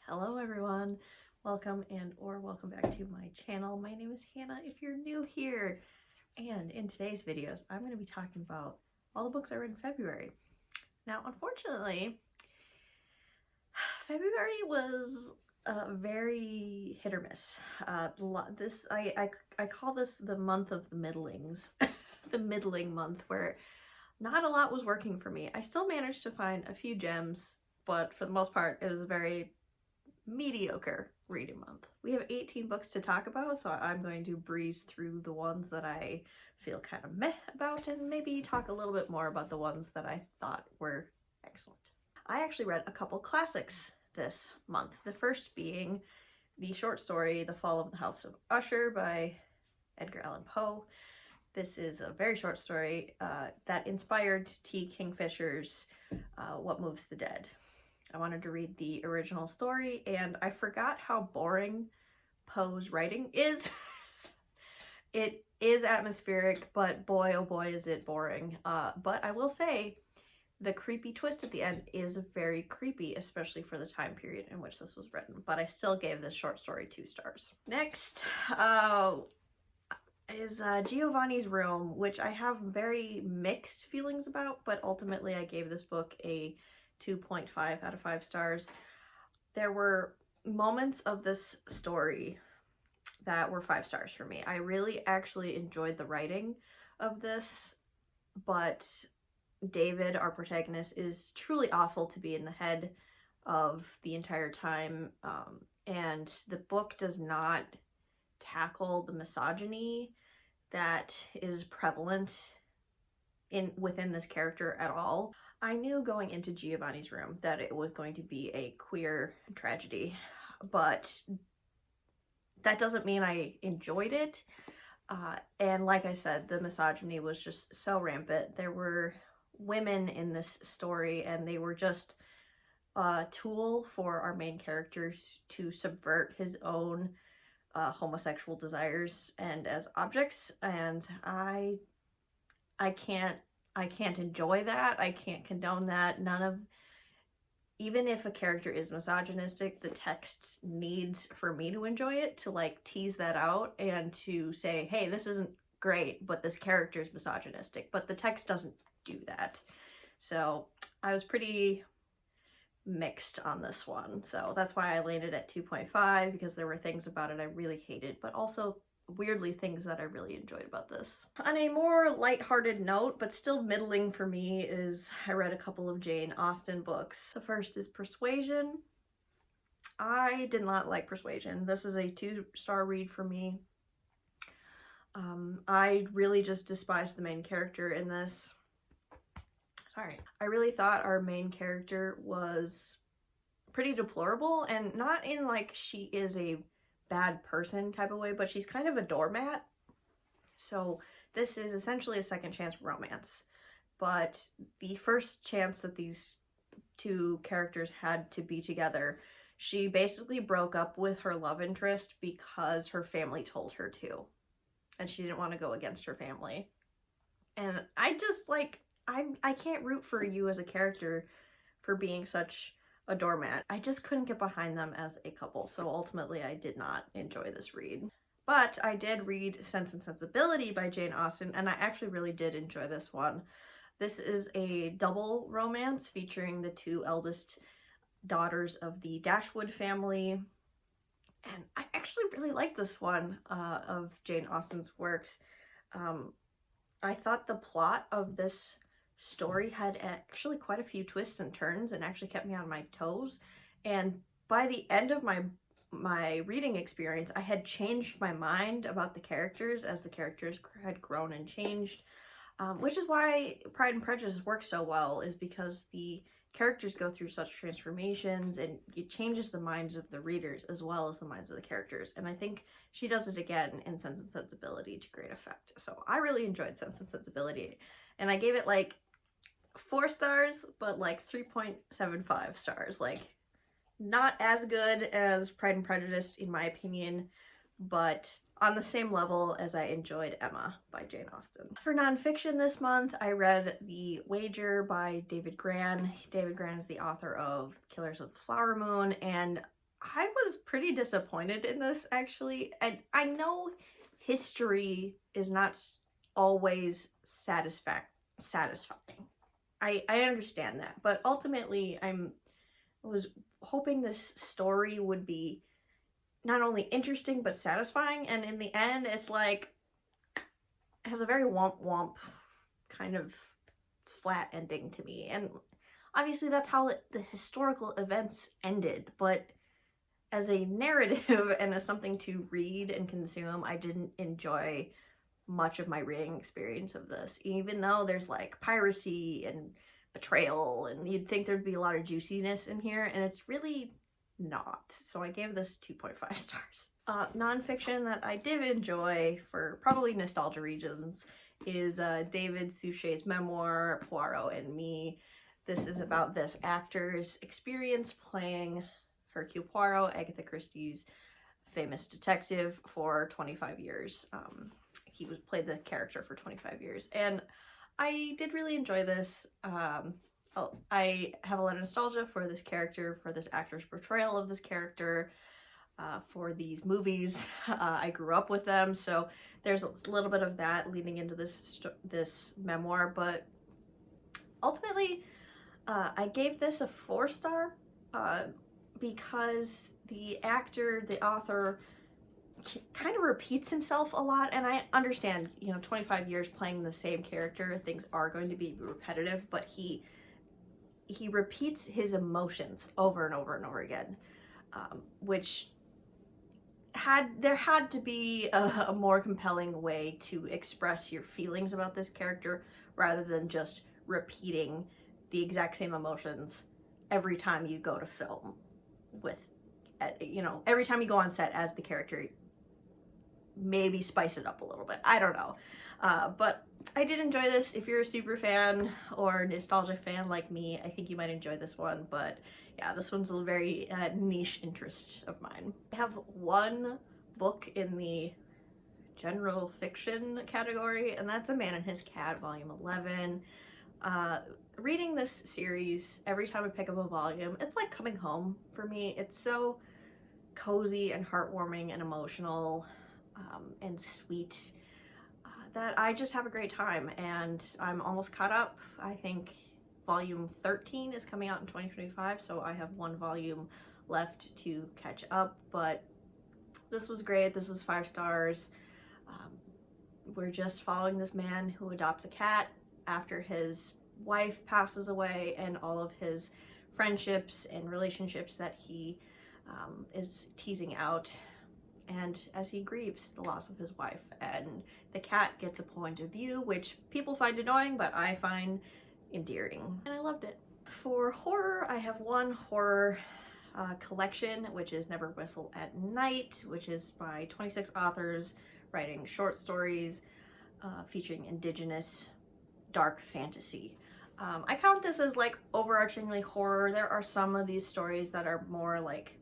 Hello everyone, welcome or welcome back to my channel. My name is Hannah if you're new here, and in today's videos I'm going to be talking about all the books I read in February. Now unfortunately, February was very hit or miss. I call this the month of the middlings, the middling month, where not a lot was working for me. I still managed to find a few gems, but for the most part it was a very mediocre reading month. We have 18 books to talk about, so I'm going to breeze through the ones that I feel kind of meh about and maybe talk a little bit more about the ones that I thought were excellent. I actually read a couple classics this month. The first being the short story The Fall of the House of Usher by Edgar Allan Poe. This is a very short story that inspired T. Kingfisher's What Moves the Dead. I wanted to read the original story, and I forgot how boring Poe's writing is. It is atmospheric, but boy, oh boy, is it boring. But I will say, the creepy twist at the end is very creepy, especially for the time period in which this was written. But I still gave this short story 2 stars. Next is Giovanni's Room, which I have very mixed feelings about, but ultimately I gave this book a 2.5 out of 5 stars. There were moments of this story that were 5 stars for me. I really actually enjoyed the writing of this, but David, our protagonist, is truly awful to be in the head of the entire time, and the book does not tackle the misogyny that is prevalent within this character at all. I knew going into Giovanni's Room that it was going to be a queer tragedy, but that doesn't mean I enjoyed it. And like I said, the misogyny was just so rampant. There were women in this story, and they were just a tool for our main characters to subvert his own homosexual desires and as objects, and I can't enjoy that. I can't condone that. Even if a character is misogynistic, the text needs for me to enjoy it, to like tease that out and to say, hey, this isn't great, but this character is misogynistic. But the text doesn't do that. So I was pretty mixed on this one. So that's why I landed at 2.5, because there were things about it I really hated, but also weirdly things that I really enjoyed about this. On a more lighthearted note, but still middling for me, is I read a couple of Jane Austen books. The first is Persuasion. I did not like Persuasion. This is a 2-star read for me. I really just despised the main character in this. Sorry. I really thought our main character was pretty deplorable, and not in like she is a bad person type of way, but she's kind of a doormat. So this is essentially a second chance romance, but the first chance that these 2 characters had to be together, she basically broke up with her love interest because her family told her to, and she didn't want to go against her family. And I just like, I can't root for you as a character for being such a doormat. I just couldn't get behind them as a couple, so ultimately I did not enjoy this read. But I did read Sense and Sensibility by Jane Austen, and I actually really did enjoy this one. This is a double romance featuring the 2 eldest daughters of the Dashwood family, and I actually really like this one of Jane Austen's works. I thought the plot of this story had actually quite a few twists and turns and actually kept me on my toes, and by the end of my reading experience I had changed my mind about the characters as the characters had grown and changed, which is why Pride and Prejudice works so well, is because the characters go through such transformations and it changes the minds of the readers as well as the minds of the characters, and I think she does it again in Sense and Sensibility to great effect. So I really enjoyed Sense and Sensibility, and I gave it like 4 stars, but like 3.75 stars. Like, not as good as Pride and Prejudice in my opinion, but on the same level as I enjoyed Emma by Jane Austen. For nonfiction this month, I read The Wager by David Grann. David Grann is the author of Killers of the Flower Moon, and I was pretty disappointed in this, actually. And I know history is not always satisfying. I understand that, but ultimately I was hoping this story would be not only interesting but satisfying, and in the end it's like it has a very womp womp kind of flat ending to me. And obviously that's how the historical events ended, but as a narrative and as something to read and consume, I didn't enjoy much of my reading experience of this, even though there's like piracy and betrayal, and you'd think there'd be a lot of juiciness in here, and it's really not. So I gave this 2.5 stars. Nonfiction that I did enjoy for probably nostalgia reasons is David Suchet's memoir, Poirot and Me. This is about this actor's experience playing Hercule Poirot, Agatha Christie's famous detective, for 25 years. He played the character for 25 years, and I did really enjoy this. I have a lot of nostalgia for this character, for this actor's portrayal of this character, for these movies. I grew up with them, so there's a little bit of that leading into this memoir, but ultimately I gave this a 4-star because the actor, the author, kind of repeats himself a lot, and I understand, 25 years playing the same character, things are going to be repetitive, but he repeats his emotions over and over and over again, which there had to be a more compelling way to express your feelings about this character rather than just repeating the exact same emotions every time you go to film with, every time you go on set as the character. Maybe spice it up a little bit. I don't know. But I did enjoy this. If you're a super fan or nostalgia fan like me, I think you might enjoy this one. But yeah, this one's a very niche interest of mine. I have one book in the general fiction category, and that's A Man and His Cat, volume 11. Reading this series, every time I pick up a volume, it's like coming home for me. It's so cozy and heartwarming and emotional. And sweet, that I just have a great time, and I'm almost caught up. I think volume 13 is coming out in 2025, so I have one volume left to catch up, but this was great. This was 5 stars. We're just following this man who adopts a cat after his wife passes away, and all of his friendships and relationships that he is teasing out, and as he grieves the loss of his wife. And the cat gets a point of view which people find annoying, but I find endearing, and I loved it. For horror, I have one horror collection, which is Never Whistle at Night, which is by 26 authors writing short stories featuring indigenous dark fantasy. I count this as like overarchingly horror. There are some of these stories that are more like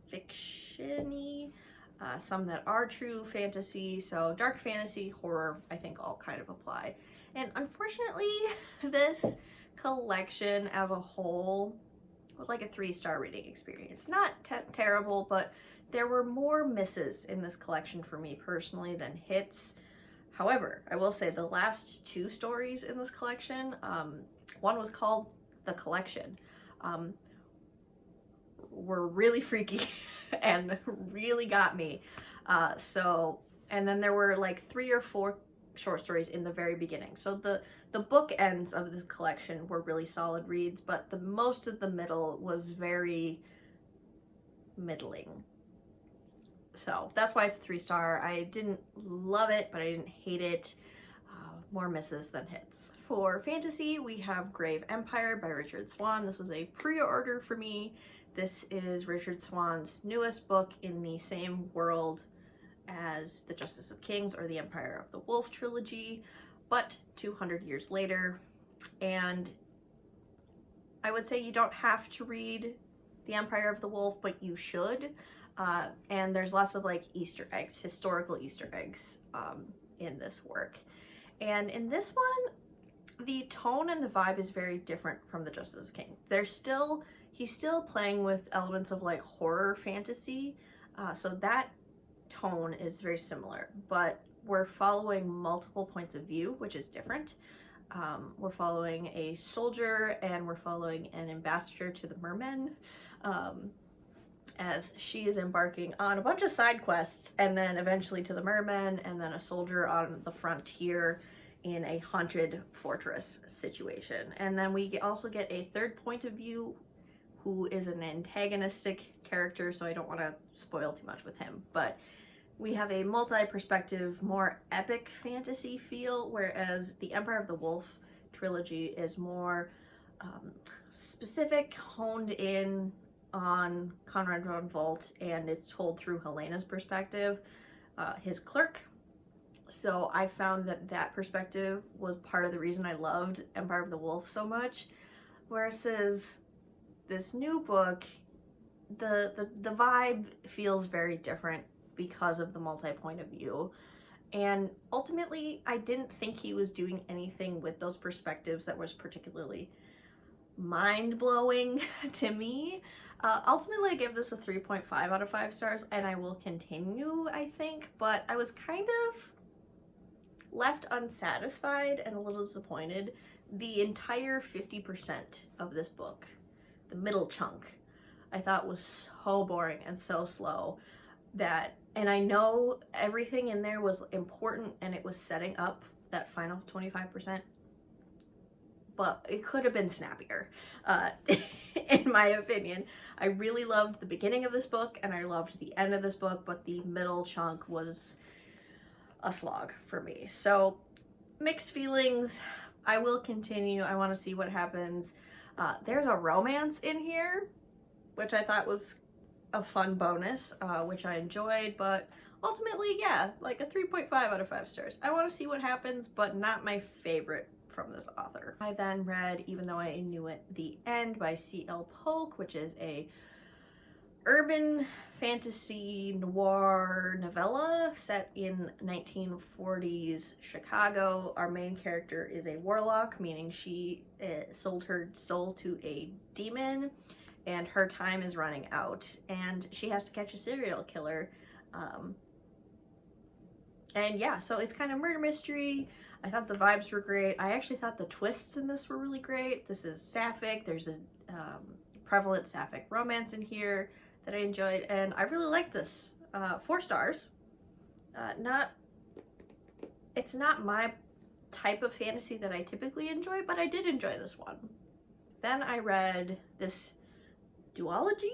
fiction-y, some that are true fantasy, so dark fantasy, horror, I think all kind of apply. And unfortunately, this collection as a whole was like a 3-star reading experience. Not terrible, but there were more misses in this collection for me personally than hits. However, I will say the last 2 stories in this collection, one was called The Collection, were really freaky and really got me. And then there were like 3 or 4 short stories in the very beginning. So the bookends of this collection were really solid reads, but the most of the middle was very middling. So that's why it's a 3-star. I didn't love it, but I didn't hate it. More misses than hits. For fantasy, we have Grave Empire by Richard Swan. This was a pre-order for me. This is Richard Swan's newest book in the same world as the Justice of Kings or the Empire of the Wolf trilogy, but 200 years later. And I would say you don't have to read the Empire of the Wolf, but you should. And there's lots of like Easter eggs, historical Easter eggs in this work. And in this one, the tone and the vibe is very different from the Justice of Kings. There's still he's still playing with elements of like horror fantasy, so that tone is very similar, but we're following multiple points of view, which is different. We're following a soldier and we're following an ambassador to the mermen, as she is embarking on a bunch of side quests and then eventually to the mermen, and then a soldier on the frontier in a haunted fortress situation. And then we also get a third point of view who is an antagonistic character, so I don't want to spoil too much with him, but we have a multi-perspective, more epic fantasy feel, whereas the Empire of the Wolf trilogy is more specific, honed in on Conrad von Volt, and it's told through Helena's perspective, his clerk. So I found that that perspective was part of the reason I loved Empire of the Wolf so much, versus this new book, the vibe feels very different because of the multi-point of view. And ultimately, I didn't think he was doing anything with those perspectives that was particularly mind-blowing to me. Ultimately, I give this a 3.5 out of 5 stars, and I will continue, I think, but I was kind of left unsatisfied and a little disappointed. The entire 50% of this book, the middle chunk, I thought was so boring and so slow that, and I know everything in there was important and it was setting up that final 25%, but it could have been snappier, in my opinion. I really loved the beginning of this book and I loved the end of this book, but the middle chunk was a slog for me. So mixed feelings. I will continue. I want to see what happens. There's a romance in here, which I thought was a fun bonus, which I enjoyed, but ultimately, yeah, like a 3.5 out of 5 stars. I want to see what happens, but not my favorite from this author. I then read Even Though I Knew It, The End by C.L. Polk, which is a urban fantasy noir novella set in 1940s Chicago. Our main character is a warlock, meaning she sold her soul to a demon, and her time is running out, and she has to catch a serial killer. And yeah, so it's kind of murder mystery. I thought the vibes were great. I actually thought the twists in this were really great. This is sapphic. There's a prevalent sapphic romance in here that I enjoyed, and I really like this. 4 stars. It's not my type of fantasy that I typically enjoy, but I did enjoy this one. Then I read this duology,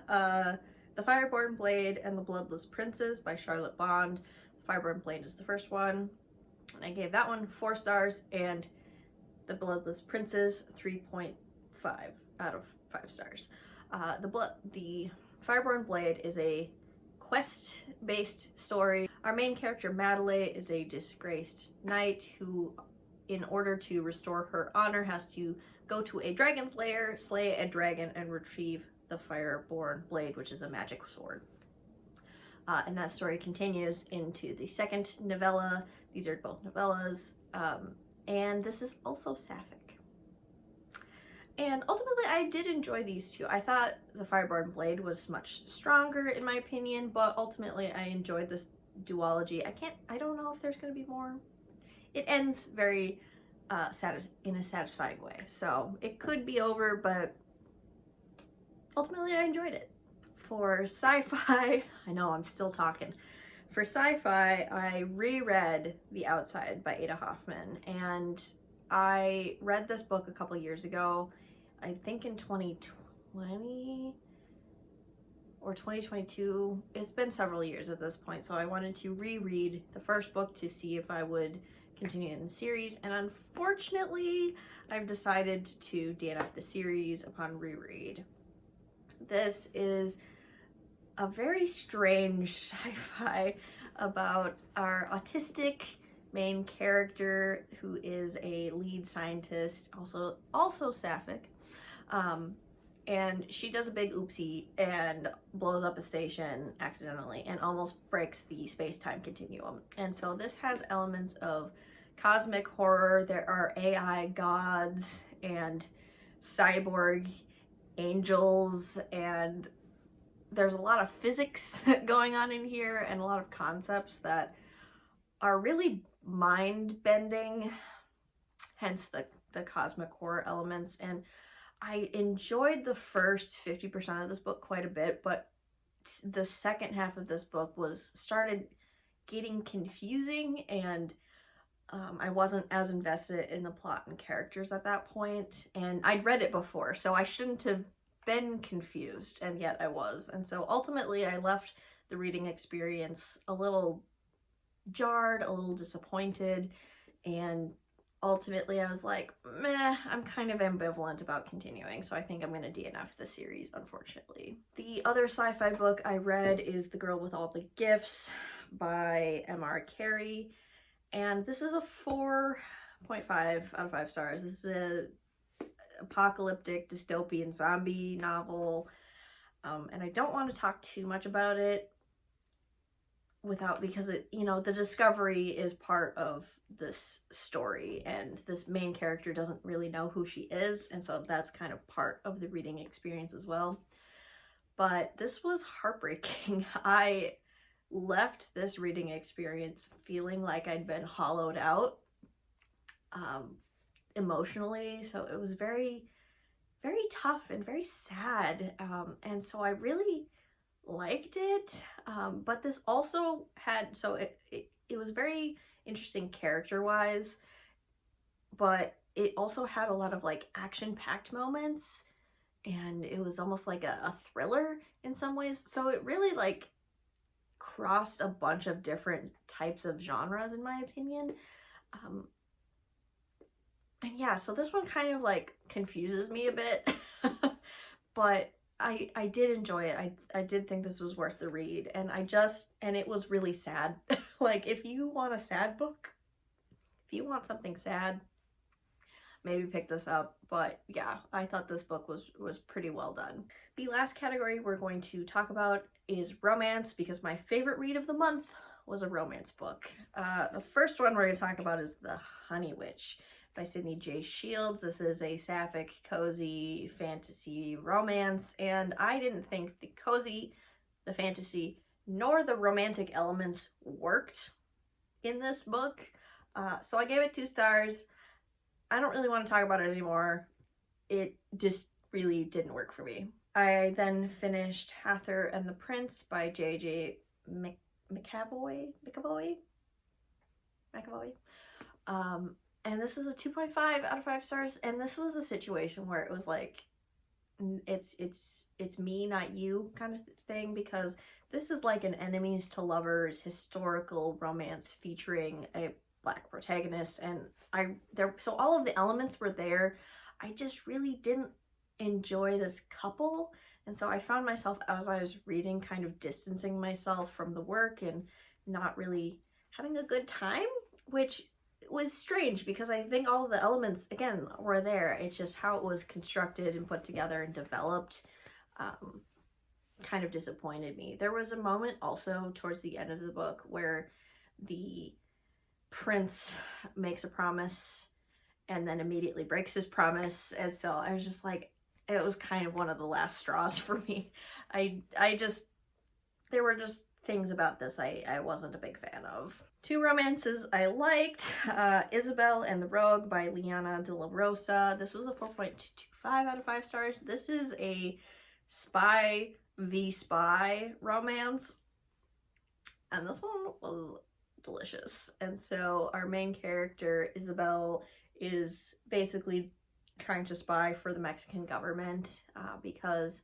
The Fireborn Blade and the Bloodless Princess by Charlotte Bond. The Fireborn Blade is the first one, and I gave that one 4 stars, and the Bloodless Princess 3.5 out of 5 stars. The Fireborn Blade is a quest-based story. Our main character, Madeleine, is a disgraced knight who, in order to restore her honor, has to go to a dragon's lair, slay a dragon, and retrieve the Fireborn Blade, which is a magic sword. And that story continues into the second novella. These are both novellas, and this is also sapphic. And ultimately, I did enjoy these two. I thought the Fireborn Blade was much stronger, in my opinion, but ultimately, I enjoyed this duology. I don't know if there's going to be more. It ends very in a satisfying way, so it could be over, but ultimately, I enjoyed it. For sci-fi, I know I'm still talking. For sci-fi, I reread The Outside by Ada Hoffman, and I read this book a couple years ago, I think in 2020 or 2022. It's been several years at this point, so I wanted to reread the first book to see if I would continue in the series, and unfortunately, I've decided to DNF the series upon reread. This is a very strange sci-fi about our autistic main character, who is a lead scientist, also sapphic, and she does a big oopsie and blows up a station accidentally and almost breaks the space-time continuum. And so this has elements of cosmic horror. There are AI gods and cyborg angels, and there's a lot of physics going on in here and a lot of concepts that are really mind-bending, hence the cosmic horror elements. And I enjoyed the first 50% of this book quite a bit, but the second half of this book started getting confusing, and I wasn't as invested in the plot and characters at that point. And I'd read it before, so I shouldn't have been confused, and yet I was. And so ultimately I left the reading experience a little jarred, a little disappointed, and ultimately I was like, meh, I'm kind of ambivalent about continuing, so I think I'm going to DNF the series, unfortunately. The other sci-fi book I read is The Girl with All the Gifts by M.R. Carey, and this is a 4.5 out of 5 stars. This is a apocalyptic dystopian zombie novel, and I don't want to talk too much about it because it, you know, the discovery is part of this story, and this main character doesn't really know who she is, and so that's kind of part of the reading experience as well. But this was heartbreaking. I left this reading experience feeling like I'd been hollowed out emotionally, so it was very, very tough and very sad, and so I really liked it, but this also had, so it was very interesting character-wise, but it also had a lot of like action-packed moments, and it was almost like a thriller in some ways, so it really like crossed a bunch of different types of genres in my opinion. And yeah, so this one kind of like confuses me a bit, but I did enjoy it. I did think this was worth the read, and and it was really sad. Like, if you want a sad book, if you want something sad, maybe pick this up. But yeah, I thought this book was pretty well done. The last category we're going to talk about is romance, because my favorite read of the month was a romance book. The first one we're going to talk about is The Honey Witch by Sydney J. Shields. This is a sapphic, cozy fantasy romance, and I didn't think the cozy, the fantasy, nor the romantic elements worked in this book. So I gave it 2 stars. I don't really want to talk about it anymore. It just really didn't work for me. I then finished Hather and the Prince by J.J. McAvoy. And this was a 2.5 out of 5 stars, and this was a situation where it was like, it's me, not you kind of thing, because this is like an enemies to lovers historical romance featuring a Black protagonist, and so all of the elements were there. I just really didn't enjoy this couple, and so I found myself, as I was reading, kind of distancing myself from the work and not really having a good time, which was strange because I think all of the elements, again, were there. It's just how it was constructed and put together and developed kind of disappointed me. There was a moment also towards the end of the book where the prince makes a promise and then immediately breaks his promise, and so I was just like, it was kind of one of the last straws for me. There were just things about this I wasn't a big fan of. 2 romances I liked, Isabel and the Rogue by Liana de la Rosa. This was a 4.25 out of 5 stars. This is a spy v spy romance, and this one was delicious. And so our main character, Isabel, is basically trying to spy for the Mexican government because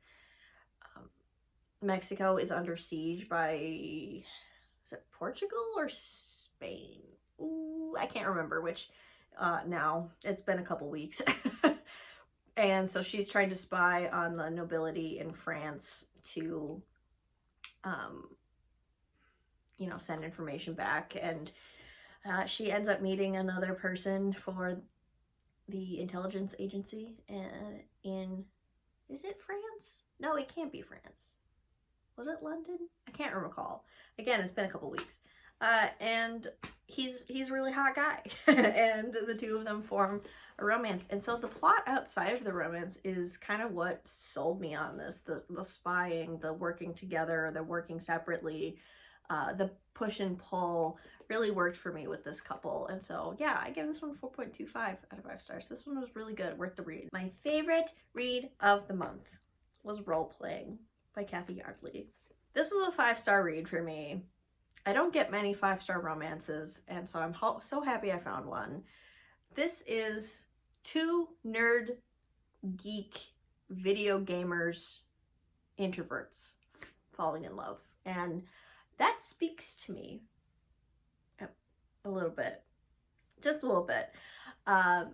Mexico is under siege by, is it Portugal or Spain? Ooh, I can't remember which now. It's been a couple weeks. And so she's trying to spy on the nobility in France to, you know, send information back. And she ends up meeting another person for the intelligence agency in, is it France? No, it can't be France. Was it London? I can't recall. Again, it's been a couple weeks. And he's a really hot guy. And the two of them form a romance. And so the plot outside of the romance is kind of what sold me on this. The spying, the working together, the working separately, the push and pull really worked for me with this couple. And so yeah, I give this one 4.25 out of 5 stars. This one was really good, worth the read. My favorite read of the month was Role Playing by Kathy Yardley. This was a 5-star read for me. I don't get many 5-star romances, and so I'm so happy I found one. This is two nerd, geek, video gamers, introverts falling in love. And that speaks to me a little bit. Just a little bit. I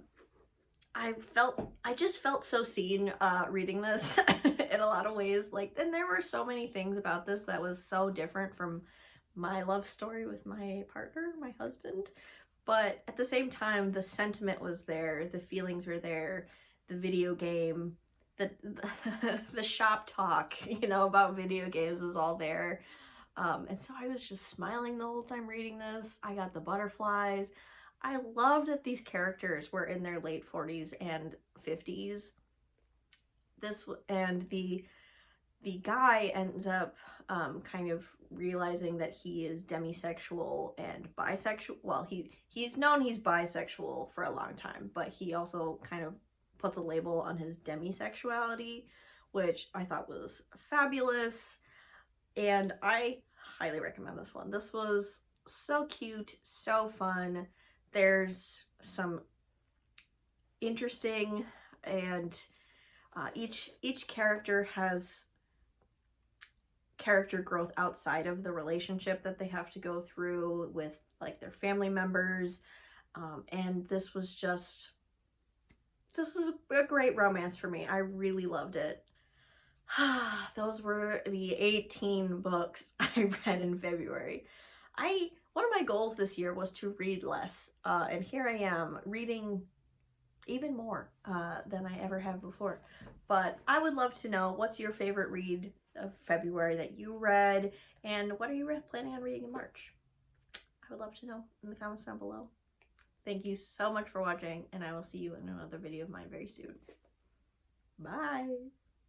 just felt so seen reading this in a lot of ways. Like, and there were so many things about this that was so different from my love story with my partner, my husband. But at the same time, the sentiment was there, the feelings were there, the video game, the shop talk, you know, about video games was all there. And so I was just smiling the whole time reading this. I got the butterflies. I loved that these characters were in their late 40s and 50s. And the guy ends up kind of realizing that he is demisexual and bisexual. Well, he's known he's bisexual for a long time, but he also kind of puts a label on his demisexuality, which I thought was fabulous. And I highly recommend this one. This was so cute, so fun. There's some interesting, and each character has character growth outside of the relationship that they have to go through with like their family members. And this was a great romance for me. I really loved it. Those were the 18 books I read in February. One of my goals this year was to read less, and here I am reading even more than I ever have before. But I would love to know, what's your favorite read of February that you read, and what are you planning on reading in March? I would love to know in the comments down below. Thank you so much for watching, and I will see you in another video of mine very soon. Bye!